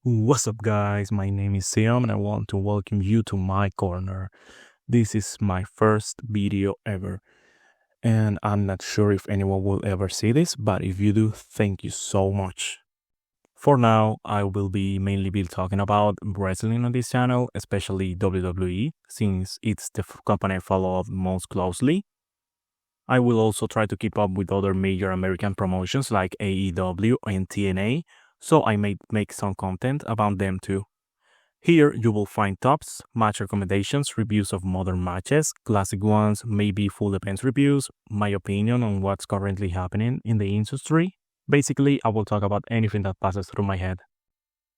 What's up, guys? My name is Siam and I want to welcome you to my corner. This is my first video ever, and I'm not sure if anyone will ever see this, but if you do, thank you so much. For now, I will mainly be talking about wrestling on this channel, especially WWE, since it's the company I follow up most closely. I will also try to keep up with other major American promotions like AEW and TNA, so I may make some content about them too. Here you will find tops, match recommendations, reviews of modern matches, classic ones, maybe full events reviews, my opinion on what's currently happening in the industry. Basically, I will talk about anything that passes through my head.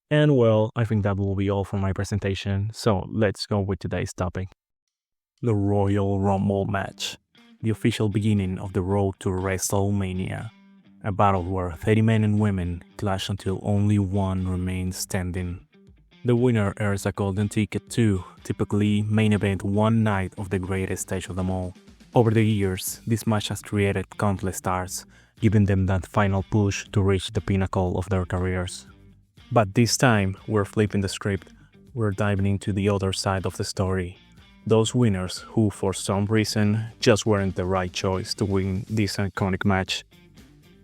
And well, I think that will be all for my presentation, so let's go with today's topic. The Royal Rumble match, the official beginning of the road to WrestleMania. A battle where 30 men and women clash until only one remains standing. The winner earns a golden ticket to, typically, main event one night of the greatest stage of them all. Over the years, this match has created countless stars, giving them that final push to reach the pinnacle of their careers. But this time, we're flipping the script. We're diving into the other side of the story. Those winners who, for some reason, just weren't the right choice to win this iconic match.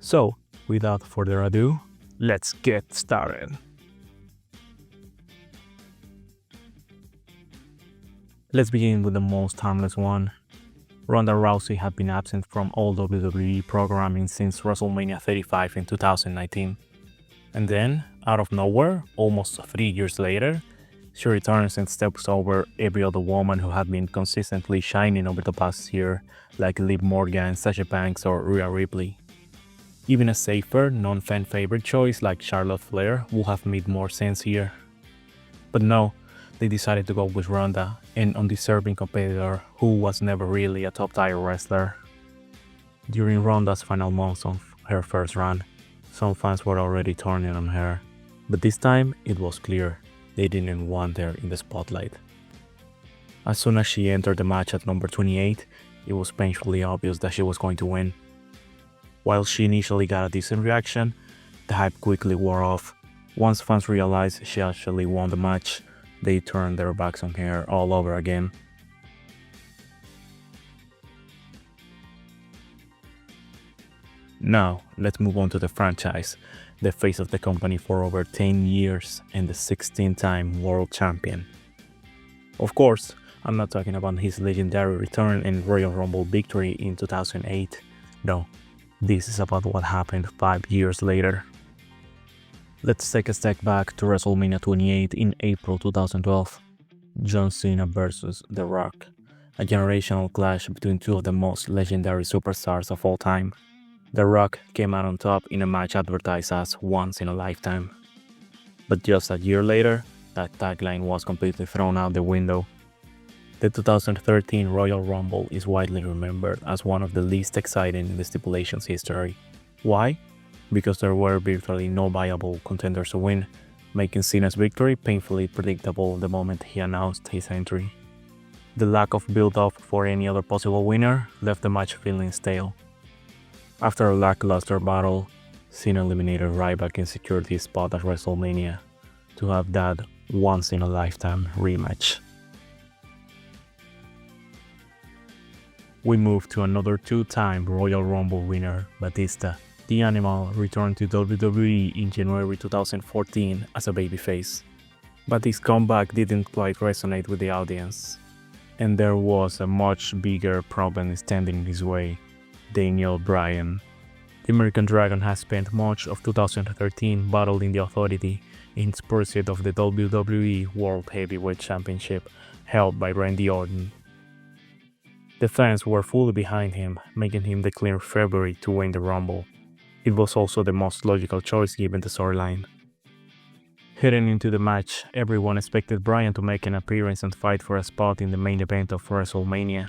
So, without further ado, let's get started. Let's begin with the most harmless one. Ronda Rousey had been absent from all WWE programming since WrestleMania 35 in 2019. And then, out of nowhere, almost 3 years later, she returns and steps over every other woman who had been consistently shining over the past year, like Liv Morgan, Sasha Banks, or Rhea Ripley. Even a safer, non-fan favorite choice like Charlotte Flair would have made more sense here. But no, they decided to go with Ronda, an undeserving competitor who was never really a top-tier wrestler. During Ronda's final months of her first run, some fans were already turning on her, but this time it was clear they didn't want her in the spotlight. As soon as she entered the match at number 28, it was painfully obvious that she was going to win. While she initially got a decent reaction, the hype quickly wore off. Once fans realized she actually won the match, they turned their backs on her all over again. Now, let's move on to the franchise, the face of the company for over 10 years and the 16-time world champion. Of course, I'm not talking about his legendary return and Royal Rumble victory in 2008. No. This is about what happened 5 years later. Let's take a step back to WrestleMania 28 in April 2012. John Cena vs. The Rock, a generational clash between two of the most legendary superstars of all time. The Rock came out on top in a match advertised as once in a lifetime. But just a year later, that tagline was completely thrown out the window. The 2013 Royal Rumble is widely remembered as one of the least exciting in the stipulation's history. Why? Because there were virtually no viable contenders to win, making Cena's victory painfully predictable the moment he announced his entry. The lack of build-up for any other possible winner left the match feeling stale. After a lackluster battle, Cena eliminated Ryback and secured his spot at WrestleMania to have that once-in-a-lifetime rematch. We move to another two-time Royal Rumble winner, Batista. The Animal returned to WWE in January 2014 as a babyface. But his comeback didn't quite resonate with the audience. And there was a much bigger problem standing in his way, Daniel Bryan. The American Dragon has spent much of 2013 battling the Authority in its pursuit of the WWE World Heavyweight Championship held by Randy Orton. The fans were fully behind him, making him the clear favorite to win the Rumble. It was also the most logical choice given the storyline. Heading into the match, everyone expected Bryan to make an appearance and fight for a spot in the main event of WrestleMania.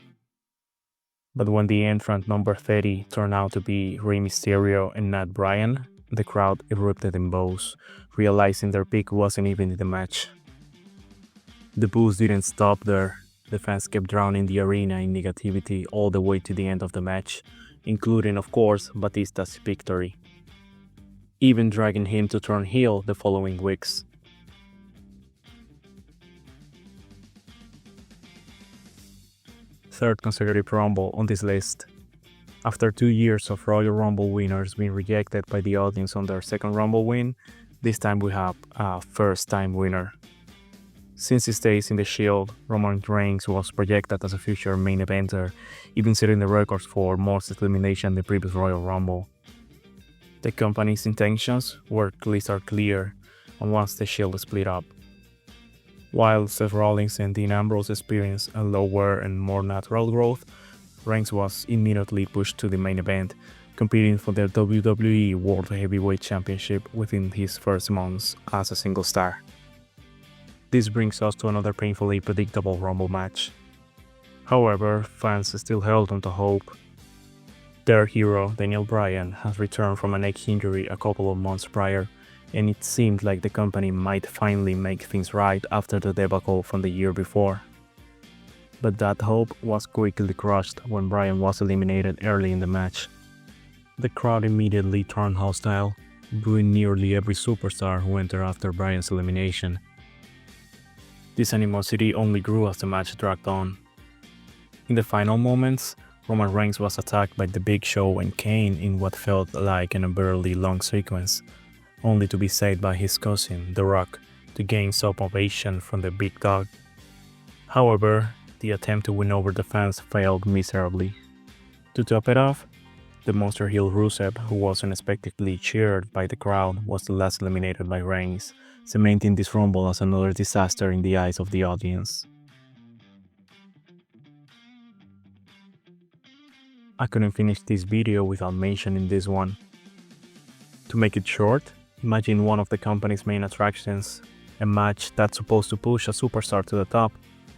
But when the entrant number 30 turned out to be Rey Mysterio and not Bryan, the crowd erupted in boos, realizing their pick wasn't even in the match. The boos didn't stop there. The fans kept drowning the arena in negativity all the way to the end of the match, including, of course, Batista's victory. even dragging him to turn heel the following weeks. third consecutive Rumble on this list. After 2 years of Royal Rumble winners being rejected by the audience on their second Rumble win, this time we have a first-time winner. Since his days in the Shield, Roman Reigns was projected as a future main eventer, even setting the records for most elimination in the previous Royal Rumble. The company's intentions were clear and once the Shield split up. While Seth Rollins and Dean Ambrose experienced a lower and more natural growth, Reigns was immediately pushed to the main event, competing for the WWE World Heavyweight Championship within his first months as a single star. This brings us to another painfully predictable Rumble match. However, fans still held on to hope. Their hero, Daniel Bryan, has returned from a neck injury a couple of months prior, and it seemed like the company might finally make things right after the debacle from the year before. But that hope was quickly crushed when Bryan was eliminated early in the match. The crowd immediately turned hostile, booing nearly every superstar who entered after Bryan's elimination. This animosity only grew as the match dragged on. In the final moments, Roman Reigns was attacked by The Big Show and Kane in what felt like an unbearably long sequence, only to be saved by his cousin, The Rock, to gain some ovation from the big dog. However, the attempt to win over the fans failed miserably. To top it off, the monster heel Rusev, who was unexpectedly cheered by the crowd, was the last eliminated by Reigns, cementing this Rumble as another disaster in the eyes of the audience. I couldn't finish this video without mentioning this one. To make it short, imagine one of the company's main attractions, a match that's supposed to push a superstar to the top,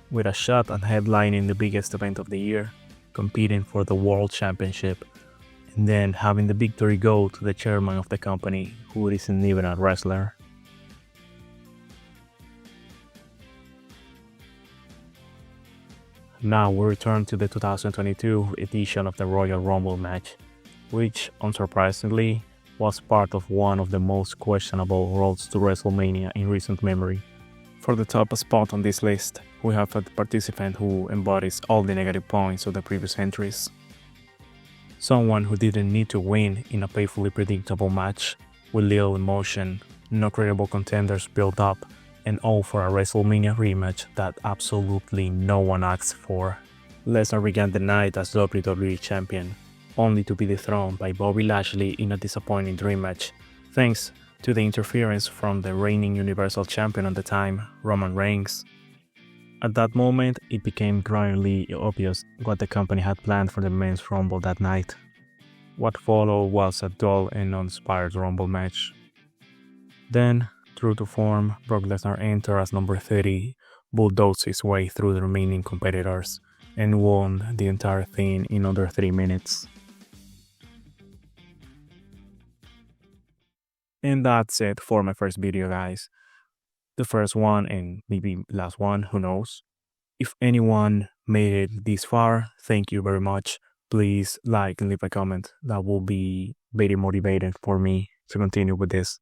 with a shot at headlining the biggest event of the year, competing for the World Championship, and then having the victory go to the chairman of the company, who isn't even a wrestler. Now we return to the 2022 edition of the Royal Rumble match, which, unsurprisingly, was part of one of the most questionable roads to WrestleMania in recent memory. For the top spot on this list, we have a participant who embodies all the negative points of the previous entries. Someone who didn't need to win in a painfully predictable match, with little emotion, no credible contenders built up, and all for a WrestleMania rematch that absolutely no one asked for. Lesnar began the night as WWE Champion, only to be dethroned by Bobby Lashley in a disappointing dream match, thanks to the interference from the reigning Universal Champion at the time, Roman Reigns. At that moment, it became glaringly obvious what the company had planned for the Men's Rumble that night. What followed was a dull and uninspired Rumble match. Then, true to form, Brock Lesnar entered as number 30, bulldozed his way through the remaining competitors, and won the entire thing in under 3 minutes. And that's it for my first video, guys. The first one and maybe last one, who knows. If anyone made it this far, thank you very much. Please like and leave a comment. That will be very motivating for me to continue with this.